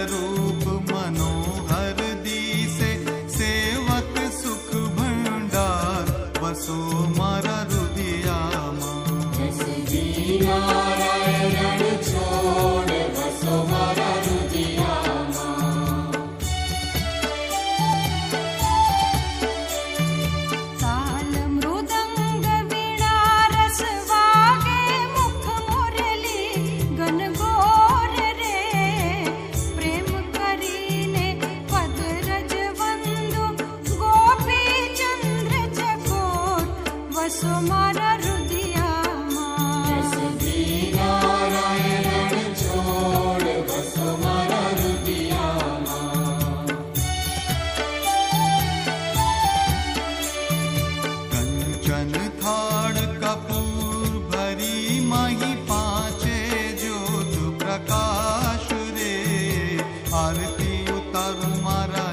रूप मनोहर दिसे, सेवक सुख भंडार बसो मारा हृदयामा। नारायण छोड़ बसो मारा हृदयामा। ताल मृदंग वीणा रस वागे, मुख मुरली गनगोर रे। प्रेम करीने पद रज वंदु, गोपी चंद्र चकोर वसो मारा हृदयामा। नारायण छोड़ बसो मारा हृदयामा। कंचन थाड़ कपूर भरी माही पांचे ज्योत प्रकाश रे, आरती उतारू मारा